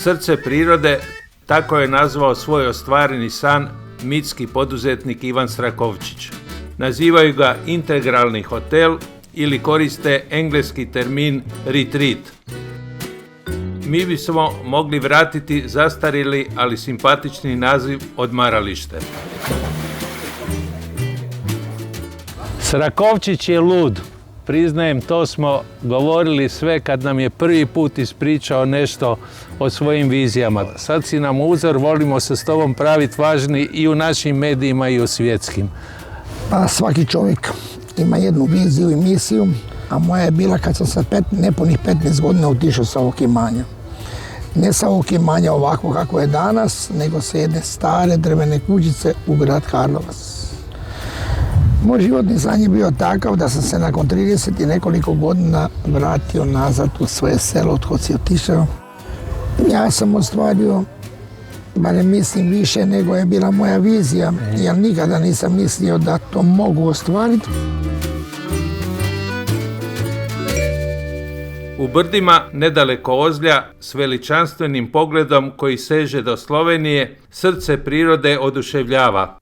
Srce prirode, tako je nazvao svoj ostvareni san mitski poduzetnik Ivan Strakovčić. Nazivaju ga integralni hotel ili koriste engleski termin retreat. Mi bismo mogli vratiti zastarjeli, ali simpatični naziv odmaralište. Strakovčić je lud. Priznajem, to smo govorili sve kad nam je prvi put ispričao nešto o svojim vizijama. Sad si nam uzor, volimo se s tobom praviti važni i u našim medijima i u svjetskim. Pa svaki čovjek ima jednu viziju i misiju, a moja je bila kad sam sa nepunih 15 godina otišao sa ovog imanja. Ne sa ovog imanja ovako kako je danas, nego sa jedne stare drvene kućice u grad Karlovac. Moj životni san je bio takav da sam se nakon 30 i nekoliko godina vratio nazad u svoje selo od kod si otišao. Ja sam ostvario, barem mislim, više nego je bila moja vizija, jer nikada nisam mislio da to mogu ostvariti. U brdima, nedaleko Ozlja, s veličanstvenim pogledom koji seže do Slovenije, srce prirode oduševljava.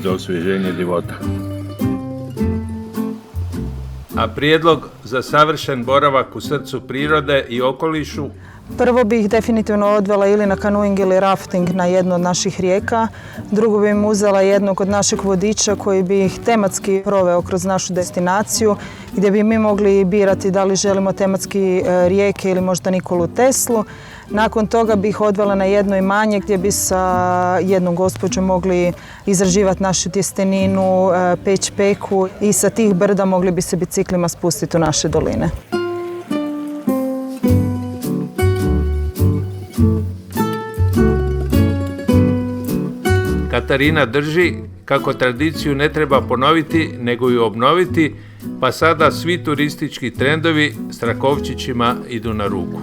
Za osvježenje života. A prijedlog za savršen boravak u srcu prirode i okolišu? Prvo bih definitivno odvela ili na kanuing ili rafting na jednu od naših rijeka. Drugo bih im uzela jednog od naših vodiča koji bi ih tematski proveo kroz našu destinaciju, gdje bi mi mogli birati da li želimo tematski rijeke ili možda Nikolu Teslu. Nakon toga bih odvela na jedno imanje gdje bi sa jednom gospođom mogli izraživati našu tjesteninu, peć peku i sa tih brda mogli bi se biciklima spustiti u naše doline. Katarina drži kako tradiciju ne treba ponoviti, nego ju obnoviti, pa sada svi turistički trendovi Strakovčićima idu na ruku.